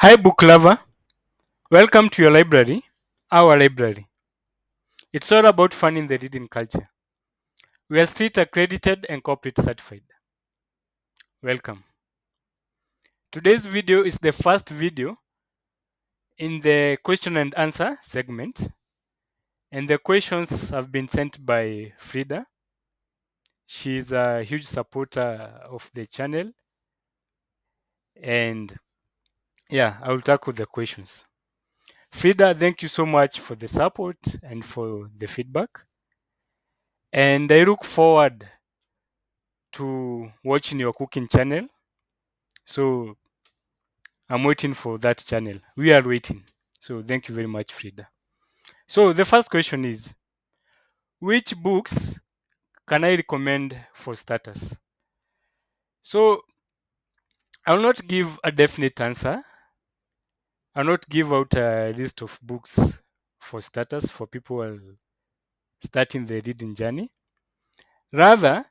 Hi, book lover. Welcome to your library, our library. It's all about fun in the reading culture. We are street accredited and corporate certified. Welcome. Today's video is the first video in the question and answer segment, and the questions have been sent by Frida. She's a huge supporter of the channel, and yeah, I will tackle the questions. Frida, thank you so much for the support and for the feedback. And I look forward to watching your cooking channel. So I'm waiting for that channel. We are waiting. So thank you very much, Frida. So the first question is, which books can I recommend for starters? So I will not give a definite answer. I'll not give out a list of books for starters for people who are starting the reading journey. Rather,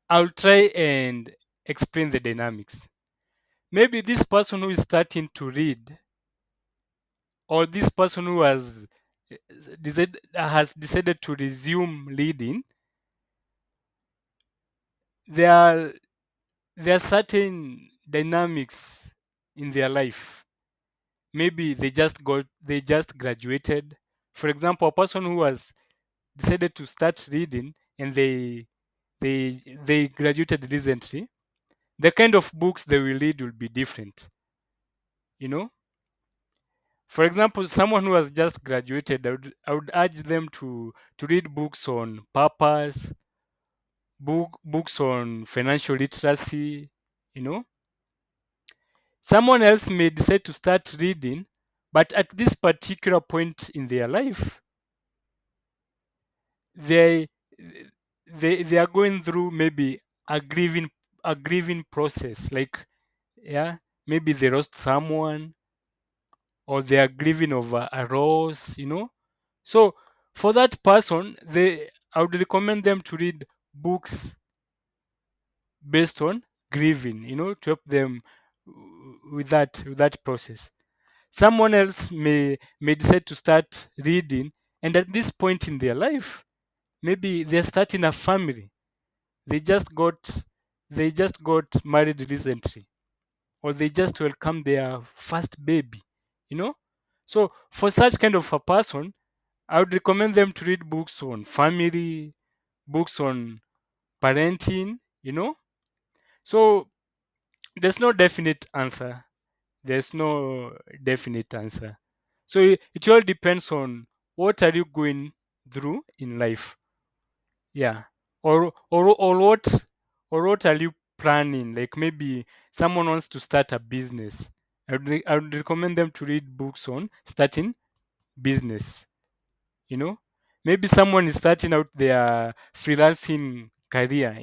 I'll try and explain the dynamics. Maybe this person who is starting to read, or this person who has decided to resume reading, there are there are certain dynamics in their life. Maybe they just graduated. For example, a person who has decided to start reading and they graduated recently, the kind of books they will read will be different. You know, for example, someone who has just graduated, I would urge them to read books on purpose, books on financial literacy. You know, someone else may decide to start reading, but at this particular point in their life, they they are going through maybe a grieving a grieving process. Like, yeah, maybe they lost someone, or they are grieving over a loss. So for that person, they I would recommend them to read books based on grieving, to help them with that process. Someone else may decide to start reading, and at this point in their life, maybe they're starting a family. They just got they just got married recently, or they just welcomed their first baby, you know. So for such kind of a person, I would recommend them to read books on family, books on parenting, So there's no definite answer. There's no definite answer. So it all depends on what are you going through in life. Yeah. Or what are you planning? Like, maybe someone wants to start a business. I would recommend them to read books on starting business. You know, maybe someone is starting out their freelancing career.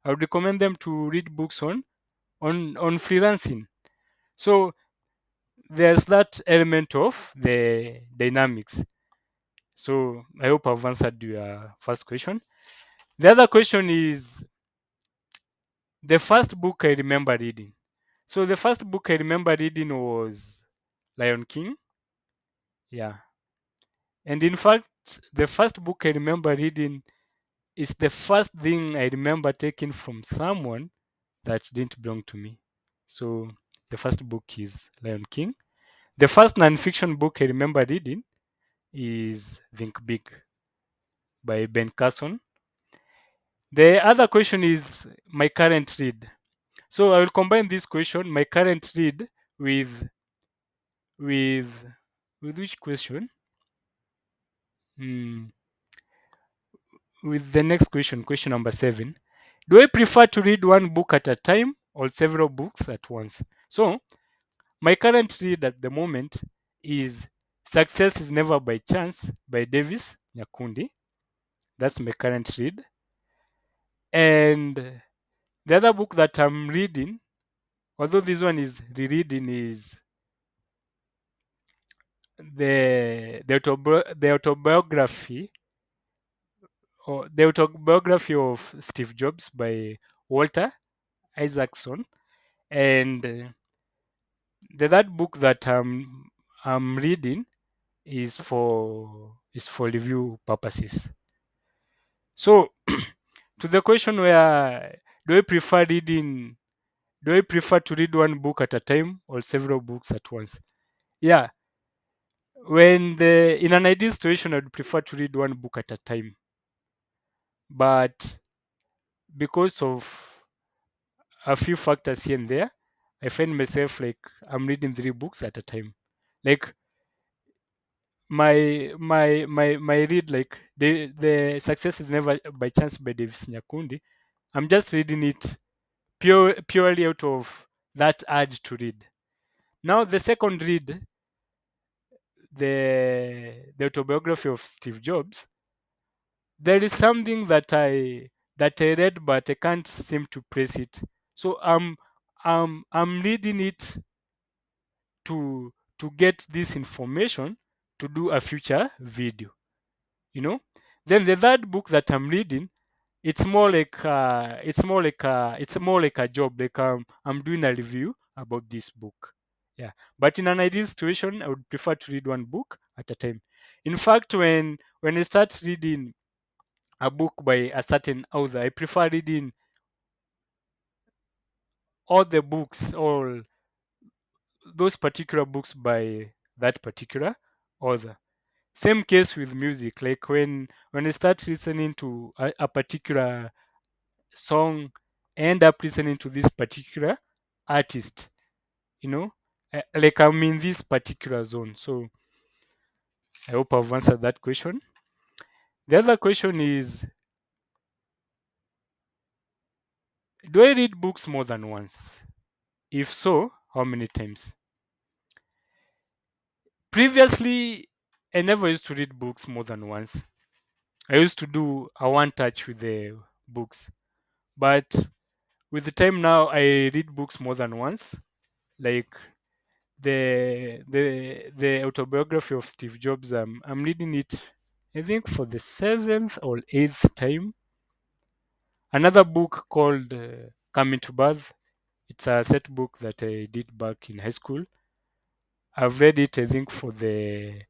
I would recommend them to read books on freelancing. So there's that element of the dynamics. So I hope I've answered your first question. The other question is the first book I remember reading. So the first book I remember reading was Lion King. Yeah. And in fact, the first book I remember reading is the first thing I remember taking from someone that didn't belong to me. So the first book is Lion King. The first nonfiction book I remember reading is Think Big by Ben Carson. The other question is my current read. So I will combine this question, my current read, with with which question? Hmm, with the next question, question number 7. Do I prefer to read one book at a time or several books at once? So my current read at the moment is Success is Never by Chance by Davis Nyakundi. That's my current read. And the other book that I'm reading, although this one is rereading, is the autobiography of Steve Jobs by Walter Isaacson. And the third book that I'm reading is for review purposes. So to the question where do I prefer reading do I prefer to read one book at a time or several books at once? Yeah, when the in an ideal situation, I'd prefer to read one book at a time. But because of a few factors here and there, I find myself like I'm reading three books at a time. Like my read, like the Success is Never by Chance by Davis Nyakundi. I'm just reading it purely out of that urge to read. Now the second read, the autobiography of Steve Jobs, there is something that I read, but I can't seem to place it. So I'm reading it to get this information to do a future video. You know. Then the third book that I'm reading, it's more like a job. Like I'm doing a review about this book. Yeah. But in an ideal situation, I would prefer to read one book at a time. In fact, when I start reading a book by a certain author, I prefer reading all the books or those particular books by that particular author. Same case with music. Like when I start listening to a particular song, I end up listening to this particular artist. You know, like I'm in this particular zone. So I hope I've answered that question. The other question is, do I read books more than once? If so, how many times? Previously, I never used to read books more than once. I used to do a one touch with the books. But with the time now, I read books more than once. Like the autobiography of Steve Jobs, I'm reading it, I think, for the seventh or eighth time. Another book called Coming to Birth. It's a set book that I did back in high school. I've read it, I think, for the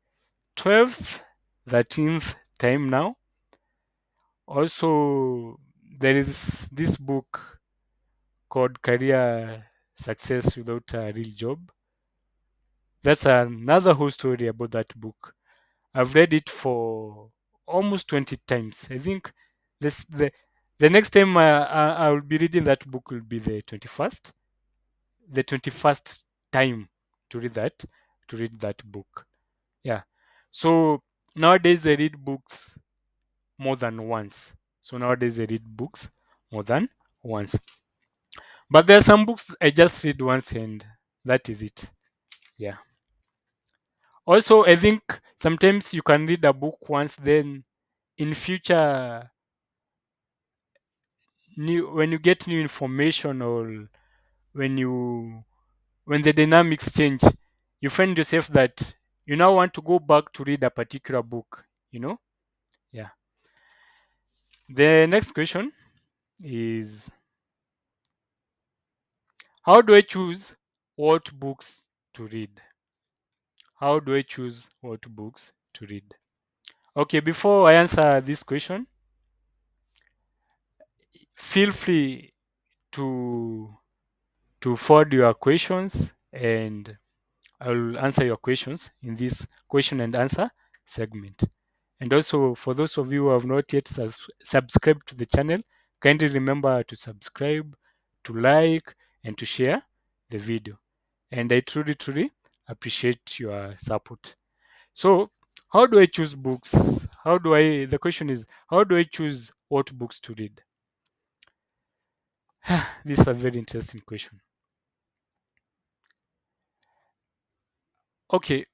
12th, 13th time now. Also, there is this book called Career Success Without a Real Job. That's another whole story about that book. I've read it for almost 20 times. I think this the next time I will be reading that book will be the 21st time to read that book. Yeah. So nowadays I read books more than once. So nowadays I read books more than once. But there are some books I just read once and that is it. Yeah. Also, I think sometimes you can read a book once, then in future, when you get new information or when you when the dynamics change, you find yourself that you now want to go back to read a particular book. You know? Yeah. The next question is, how do I choose what books to read? How do I choose what books to read? Okay, before I answer this question, feel free to forward your questions and I will answer your questions in this question and answer segment. And also, for those of you who have not yet subscribed to the channel, kindly remember to subscribe, to like, and to share the video. And I truly, truly appreciate your support. So, how do I choose books? The question is, how do I choose what books to read? This is a very interesting question. Okay,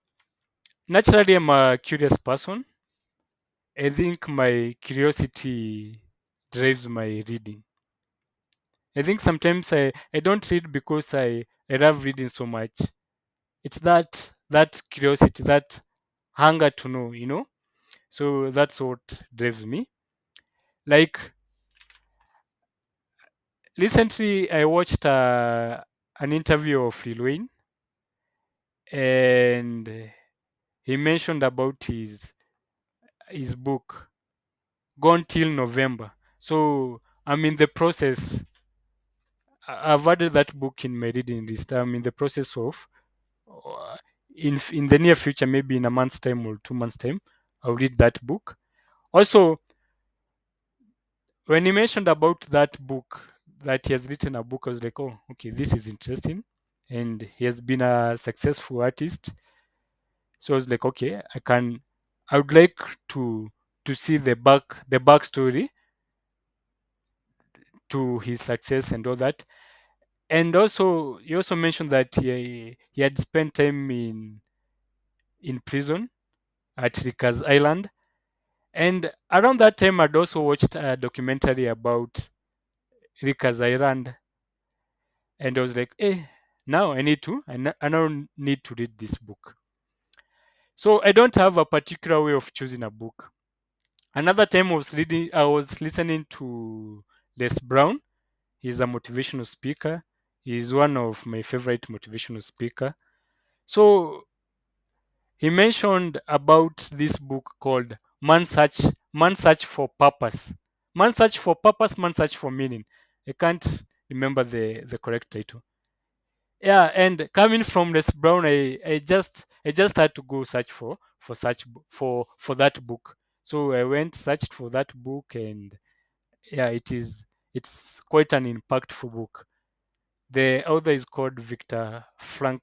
naturally, I'm a curious person. I think my curiosity drives my reading. I think sometimes I don't read because I love reading so much. It's that curiosity, that hunger to know, you know? So that's what drives me. Like recently I watched an interview of Lil Wayne. and he mentioned about his book Gone Till November. So I'm in the process. I've added that book in my reading list. I'm in the process of uh, in the near future, maybe in a month's time or 2 months time, I'll read that book. Also, when he mentioned about that book, that he has written a book, I was like, oh, okay, this is interesting. And he has been a successful artist. So I was like, okay, I would like to see the backstory to his success and all that. And also, he also mentioned that he had spent time in prison at Rikers Island. And around that time, I'd also watched a documentary about Rikers Island, and I was like, now I now need to read this book. So I don't have a particular way of choosing a book. Another time I was listening to Les Brown. He's a motivational speaker. He's one of my favorite motivational speaker. So he mentioned about this book called Man Search for Purpose. Man Search for Purpose, Man Search for Meaning. I can't remember the correct title. Yeah, and coming from Les Brown, I just had to go search for that book. So I went searched for that book, and yeah, it's quite an impactful book. The author is called Victor Frank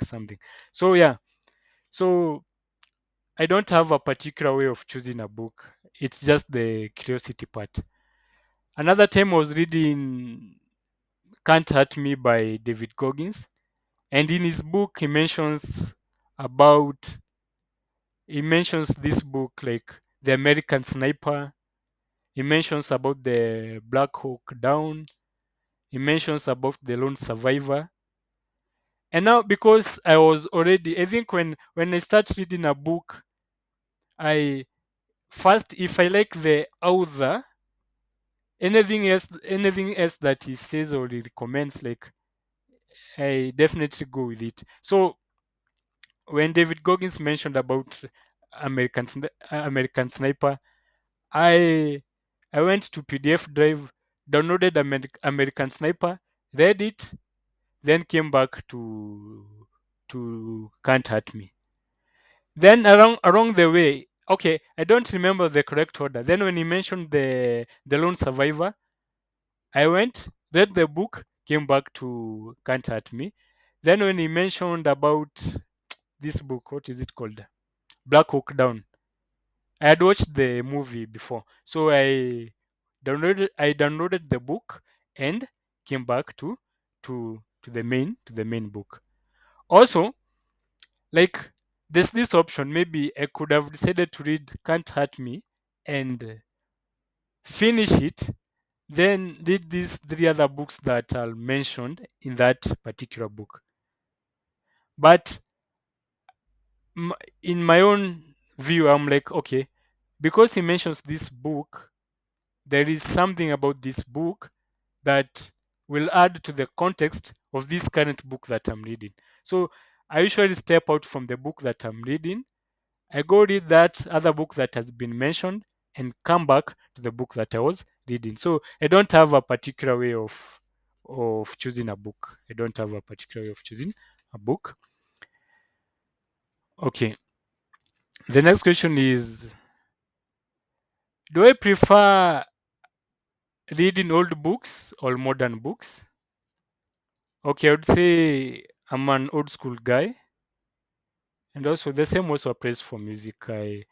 something. So yeah, so I don't have a particular way of choosing a book. It's just the curiosity part. Another time I was reading Can't Hurt Me by David Goggins. And in his book, about he mentions this book like The American Sniper. He mentions about the Black Hawk Down. He mentions about the Lone Survivor. And now, because I think when I start reading a book, I first, if I like the author, anything else that he says or he recommends, like I definitely go with it. So when David Goggins mentioned about American Sniper, I I went to PDF Drive, downloaded American Sniper, read it, then came back to Can't Hurt Me. Then along the way, okay, I don't remember the correct order. Then when he mentioned the Lone Survivor, I went, read the book, came back to Can't Hurt Me. Then when he mentioned about this book, what is it called? Black Hawk Down. I had watched the movie before, so I downloaded the book and came back to the main book. Also, like there's this option. Maybe I could have decided to read Can't Hurt Me and finish it, then read these three other books that are mentioned in that particular book. But m- in my own view, I'm like, okay, because he mentions this book, there is something about this book that will add to the context of this current book that I'm reading. So I usually step out from the book that I'm reading. I go read that other book that has been mentioned and come back to the book that I was reading. So I don't have a particular way of choosing a book. I don't have a particular way of choosing a book. Okay. The next question is, do I prefer reading old books or modern books? Okay, I would say I'm an old school guy, and also the same also applies for music. I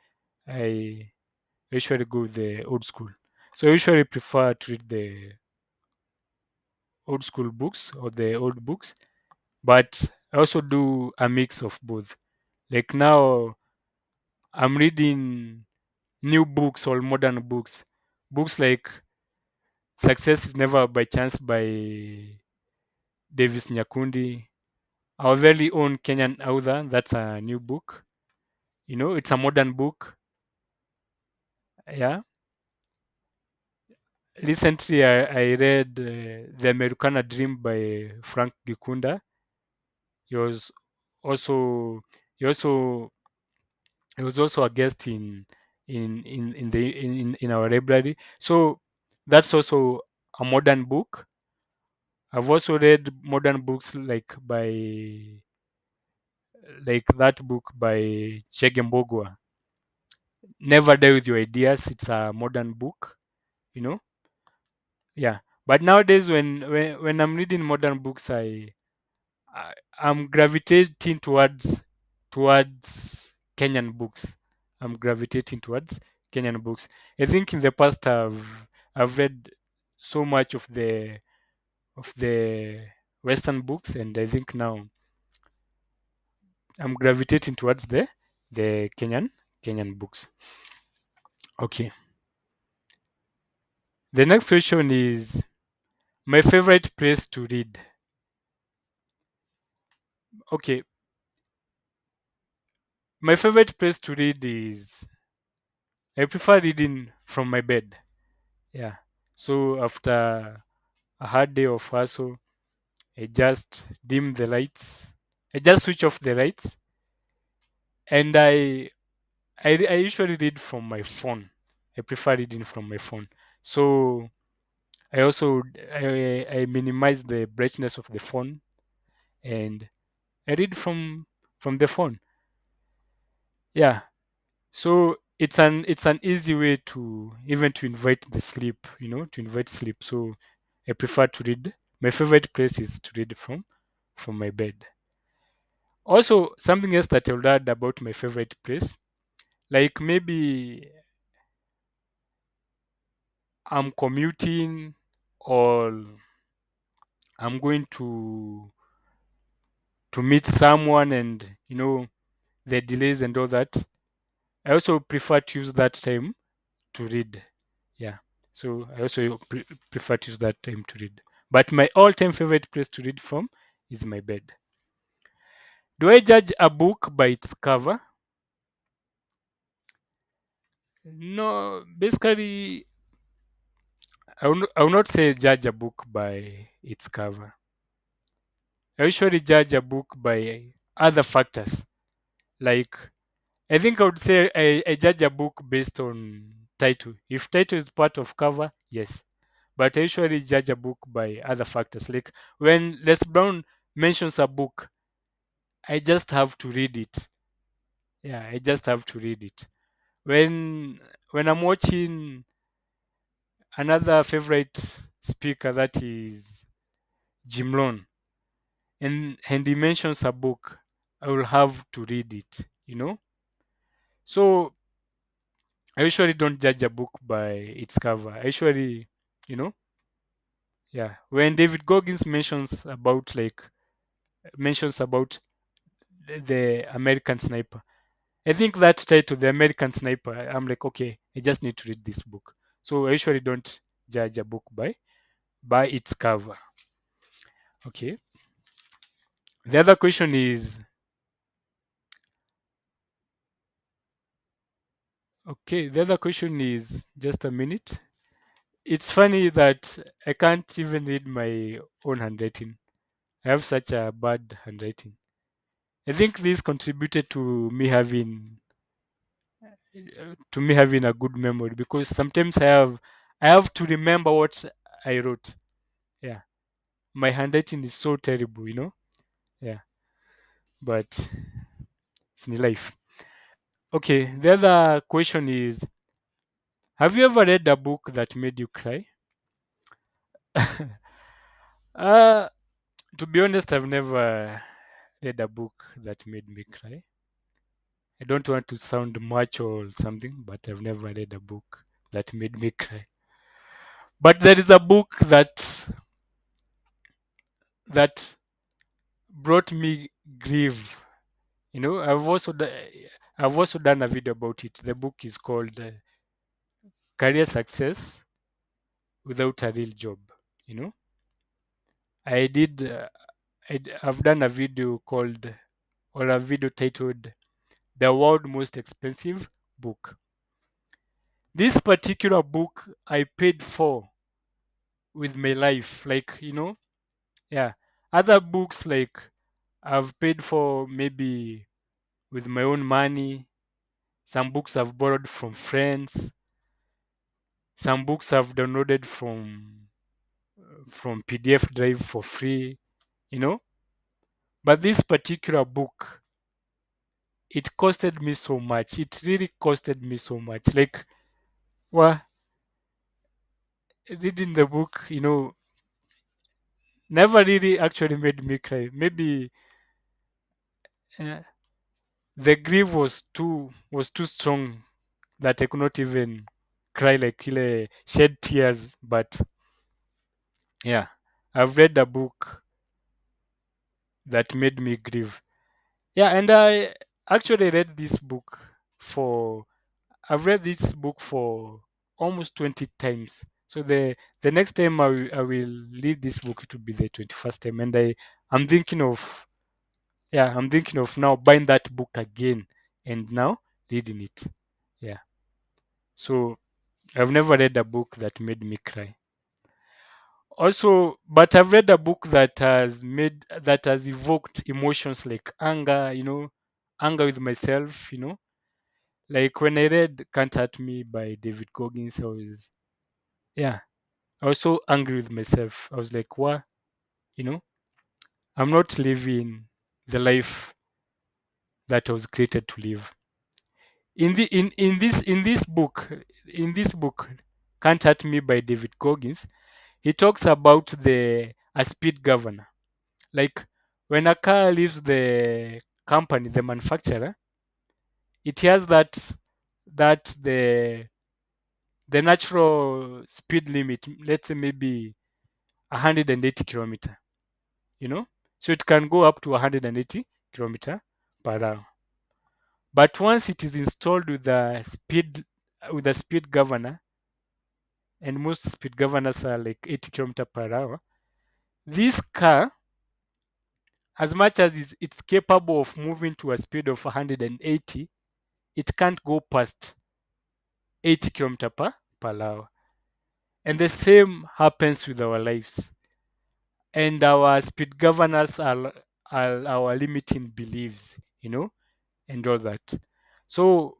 usually go with the old school, so I usually prefer to read the old school books or the old books, but I also do a mix of both. Like now, I'm reading new books or modern books, books like "Success is Never by Chance" by Davis Nyakundi, our very own Kenyan author. That's a new book. It's a modern book. Yeah. Recently, I read The Americana Dream by Frank Gikunda. He was also he also he was also a guest in our library. So that's also a modern book. I've also read modern books like that book by Chegembogwa, Never Die with Your Ideas. It's a modern book, you know. Yeah. But nowadays when I'm reading modern books, I'm gravitating towards Kenyan books. I'm gravitating towards Kenyan books. I think in the past I've read so much of the Western books, and I think now I'm gravitating towards the Kenyan books. Okay. The next question is my favorite place to read. Okay, my favorite place to read is I prefer reading from my bed. Yeah. So after a hard day of hustle, I just dim the lights. I just switch off the lights, and I usually read from my phone. I prefer reading from my phone. So I also I minimize the brightness of the phone, and I read from the phone. Yeah. So it's an easy way to even to invite the sleep, to invite sleep. So I prefer to read. My favorite place is to read from my bed. Also, something else that I would add about my favorite place, like maybe I'm commuting or I'm going to meet someone, and the delays and all that. I also prefer to use that time to read. Yeah. So I also prefer to use that time to read. But my all-time favorite place to read from is my bed. Do I judge a book by its cover? No, basically, I will not say judge a book by its cover. I usually judge a book by other factors. Like, I think I would say I judge a book based on title. If title is part of cover, yes. But I usually judge a book by other factors. Like when Les Brown mentions a book, I just have to read it. Yeah, I just have to read it. When I'm watching another favorite speaker, that is Jim Rohn, and he mentions a book, I will have to read it. So I usually don't judge a book by its cover. I usually, you know, yeah. When David Goggins mentions about the American Sniper, I think that title, The American Sniper, I'm like, okay, I just need to read this book. So I usually don't judge a book by its cover. Okay. The other question is, just a minute. It's funny that I can't even read my own handwriting. I have such a bad handwriting. I think this contributed to me having a good memory, because sometimes I have to remember what I wrote. Yeah. My handwriting is so terrible. Yeah. But it's in life. Okay. The other question is, have you ever read a book that made you cry? uh to be honest, I've never read a book that made me cry. I don't want to sound macho or something, but I've never read a book that made me cry. But there is a book that brought me grief. I've also done a video about it. The book is called Career Success Without a Real Job. You know, I did. I've done a video called, or a video titled, "The World Most Expensive Book." This particular book I paid for with my life. Like, yeah. Other books, like I've paid for maybe with my own money. Some books I've borrowed from friends. Some books I've downloaded from PDF drive for free, you know. But this particular book, it costed me so much. It really costed me so much. Like, well, reading the book, never really actually made me cry. Maybe uh, the grief was too strong that I could not even cry, like really shed tears. But yeah, I've read a book that made me grieve. Yeah, and I actually read this book for I've read this book for almost 20 times. So the next time I will read this book, it will be the 21st time. And I'm thinking of I'm thinking of now buying that book again and now reading it. Yeah. So I've never read a book that made me cry. Also, but I've read a book that has evoked emotions like anger, anger with myself, like when I read Can't Hurt Me by David Goggins, yeah, I was so angry with myself. I was like, what? You know, I'm not living the life that I was created to live. In this book, Can't Hurt Me by David Goggins, he talks about the a speed governor. Like when a car leaves the company, the manufacturer, it has that the natural speed limit, let's say maybe 180 kilometer, you know, so it can go up to 180 kilometer per hour. But once it is installed with a speed governor, and most speed governors are like 80 kilometer per hour, this car, as much as it's capable of moving to a speed of 180, it can't go past 80 kilometer per hour. And the same happens with our lives. And our speed governors are our limiting beliefs, and all that. So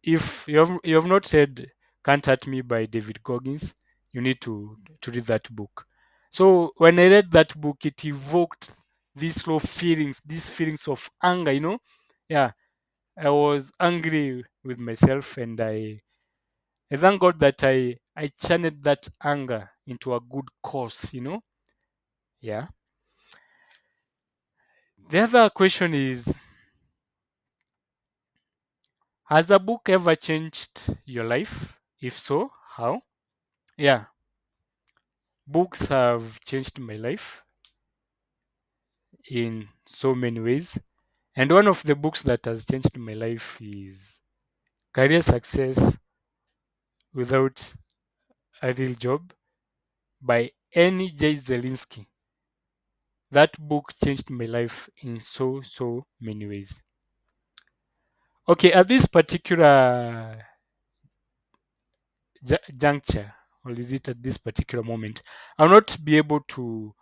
if you have not read Can't Hurt Me by David Goggins, you need to read that book. So when I read that book, it evoked these feelings of anger, Yeah, I was angry with myself, and I thank God that I channeled that anger into a good cause, Yeah. The other question is, has a book ever changed your life? If so, how? Yeah, books have changed my life in so many ways. And one of the books that has changed my life is Career Success Without a Real Job by Annie J. Zelinsky. That book changed my life in so many ways. Okay, at this particular juncture, or is it at this particular moment, I'll not be able to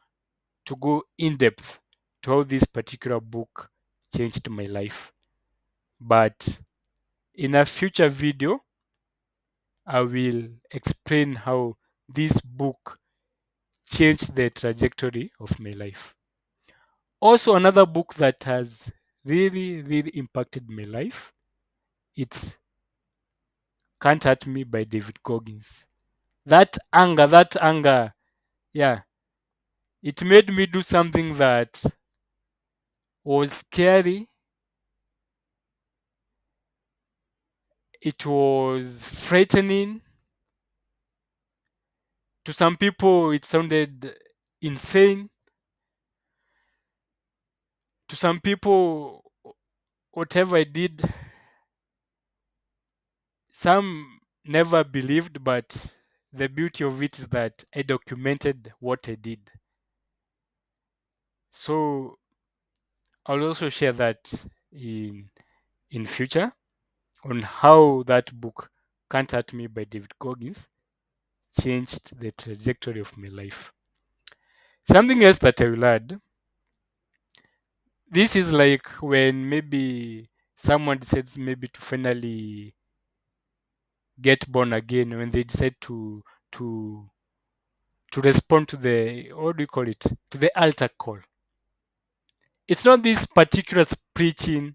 go in depth to how this particular book changed my life. But in a future video, I will explain how this book changed the trajectory of my life. Also, another book that has really impacted my life, it's Can't Hurt Me by David Goggins. That anger, yeah, it made me do something that was scary. It was frightening. To some people, it sounded insane. To some people, whatever I did, some never believed, but the beauty of it is that I documented what I did. So I'll also share that in future on how that book, Can't Hurt Me by David Goggins, changed the trajectory of my life. Something else that I will add, This is like when maybe someone decides maybe to finally get born again, when they decide to to respond to the, what do you call it, to the altar call. It's not this particular preaching,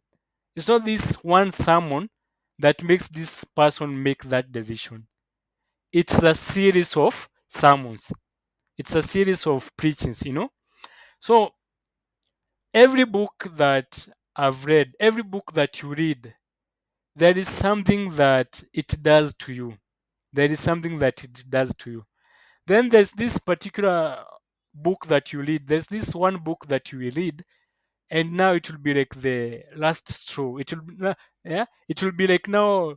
it's not this one sermon that makes this person make that decision. It's a series of sermons, it's a series of preachings, you know. So every book that I've read, every book that you read, there is something that it does to you. There is something that it does to you. Then there's this particular book that you read. There's this one book that you will read, and now it will be like the last straw. It will be, yeah, it will be like now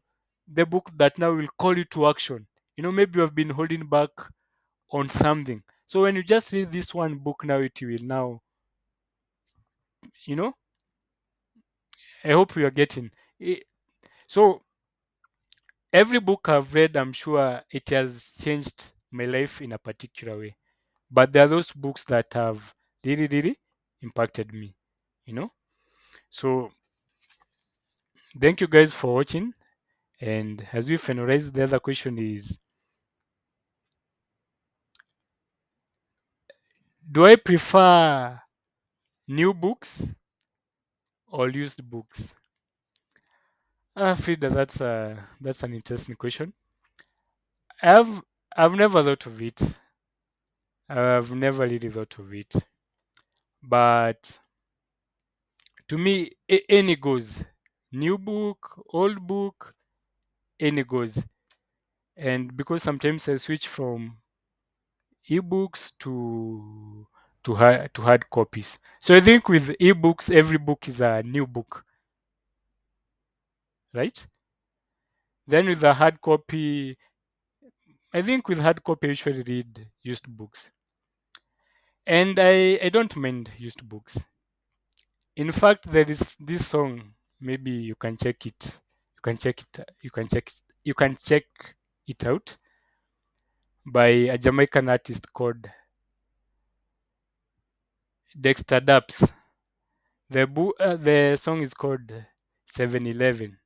the book that now will call you to action. You know, maybe you have been holding back on something. So when you just read this one book, now it will now, you know, I hope you are getting. I- So every book I've read, I'm sure it has changed my life in a particular way. But there are those books that have really, really impacted me, you know. So thank you guys for watching. And as we finalize, the other question is, do I prefer new books or used books? Frida, that's an interesting question. I've I've never thought of it. I've never really thought of it. But to me, any goes. New book, old book, any goes. And because sometimes I switch from ebooks to hard copies. So I think with ebooks, every book is a new book, right? Then with the hard copy, I think with hard copy I usually read used books. And I don't mind used books. In fact, there is this song, maybe you can check it. You can check it. You can check it out by a Jamaican artist called Dexter Daps. The song is called 7-Eleven.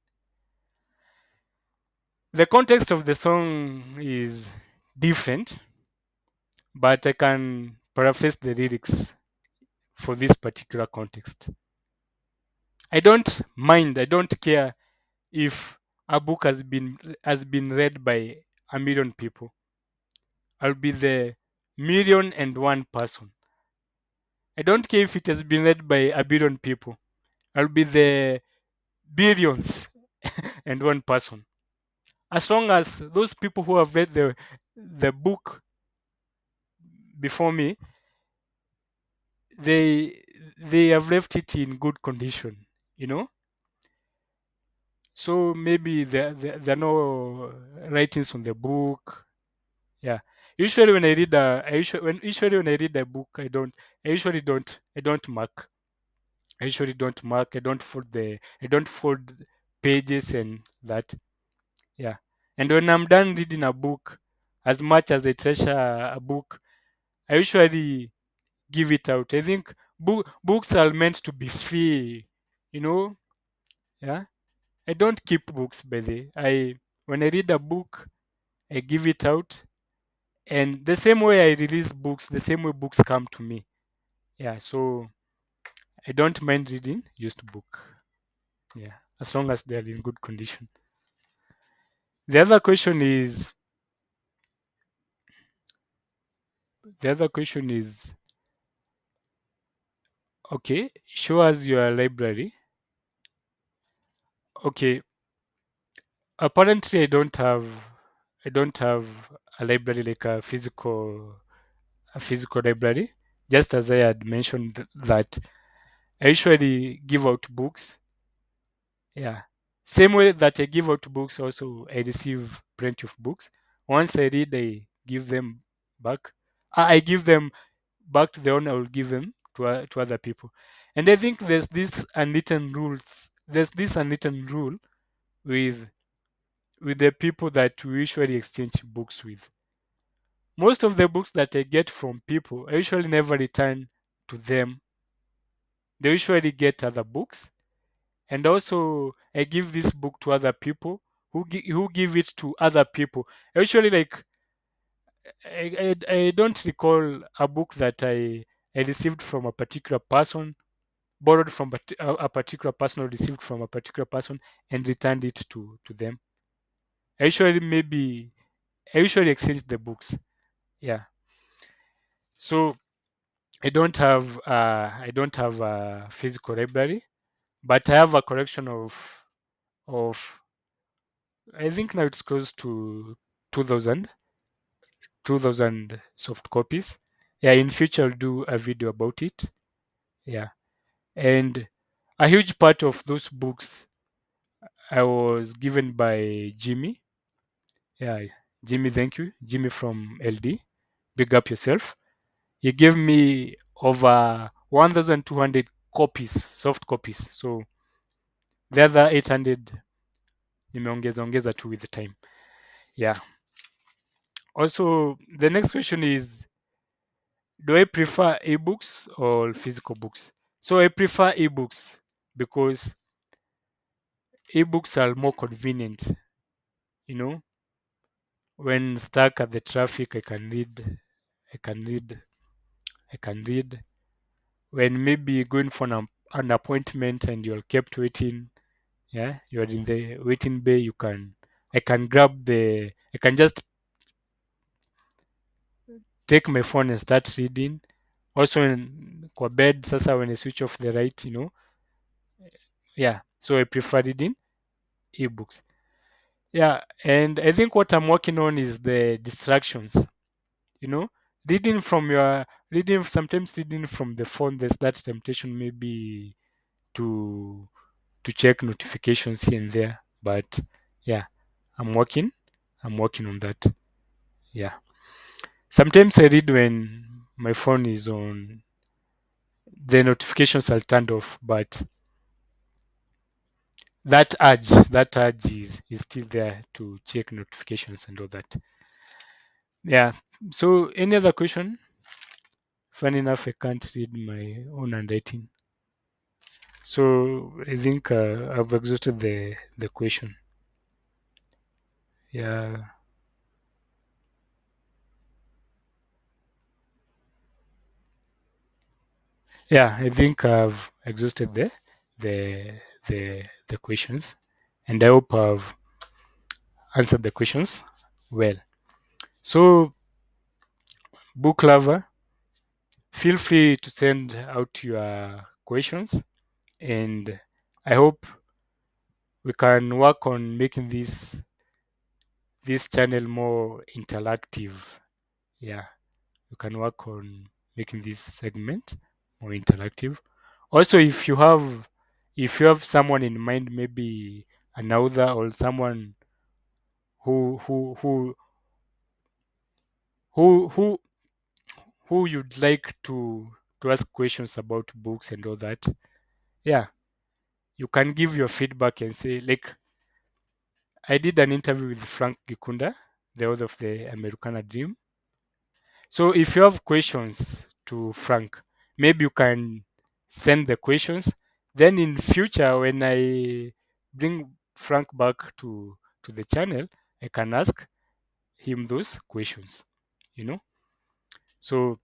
The context of the song is different, but I can paraphrase the lyrics for this particular context. I don't care if a book has been read by a million people. I'll be the million and one person. I don't care if it has been read by a billion people. I'll be the billions and one person. As long as those people who have read the book before me, they they have left it in good condition, you know. So maybe there are no writings on the book. Yeah. Usually when I read a I usually when I read a book, I don't mark. I don't fold pages and that. Yeah. And when I'm done reading a book, as much as I treasure a book, I usually give it out. I think books are meant to be free, you know. Yeah. I don't keep books by the I when I read a book, I give it out. And the same way I release books, the same way books come to me. Yeah, so I don't mind reading used book. Yeah, as long as they're in good condition. The other question is the other question is okay, show us your library. Okay, apparently I don't have a library like a physical library. Just as I had mentioned that I usually give out books. Yeah. Same way that I give out books, also I receive plenty of books. Once I read, I give them back. I give them back to the owner. I will give them to other people. And I think there's this unwritten rules. There's this unwritten rule with the people that we usually exchange books with. Most of the books that I get from people, I usually never return to them they usually get other books. And also I give this book to other people who give it to other people. Usually, like, I don't recall a book that I received from a particular person, borrowed from a particular person, or received from a particular person and returned it to them. I usually maybe I usually exchange the books. Yeah. So I don't have a physical library, but I have a collection of I think now it's close to 2000 2000 soft copies. Yeah, in future I'll do a video about it. Yeah. And a huge part of those books I was given by Jimmy. Yeah, Jimmy, thank you. Jimmy from LD. Big up yourself. He gave me over 1200 copies, soft copies. So the other 800 nimeongeza ongeza tu with the time. Yeah. Also, the next question is, do I prefer ebooks or physical books? So I prefer ebooks because ebooks are more convenient. You know, when stuck at the traffic, I can read. I can read. I can read. When maybe going for an appointment and you're kept waiting, yeah, you're in the waiting bay, I can grab I can just take my phone and start reading. Also kwa bed, sasa when I switch off the light, yeah. So I prefer reading ebooks. Yeah, and I think what I'm working on is the distractions. You know, reading sometimes reading from the phone. There's that temptation maybe to check notifications here and there. But yeah, I'm working. I'm working on that. Yeah. Sometimes I read when my phone is on. The notifications are turned off, but that urge is still there to check notifications and all that. Yeah. So any other question? Funny enough, I can't read my own handwriting. So I think I've exhausted the question. Yeah. Yeah, I think I've exhausted the questions, and I hope I've answered the questions well. So, book lover, feel free to send out your questions, and I hope we can work on making this channel more interactive. Yeah, we can work on making this segment more interactive. Also, if you have someone in mind, maybe an author or someone who who who who who who you'd like to ask questions about books and all that, yeah, you can give your feedback and say, like, I did an interview with Frank Gikunda, the author of the Americana Dream. So if you have questions to Frank, maybe you can send the questions. Then in future, when I bring Frank back to the channel, I can ask him those questions. You know. So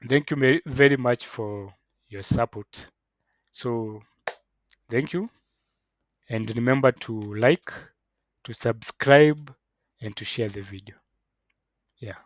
thank you very much for your support. So thank you, and remember to like, to subscribe, and to share the video. Yeah.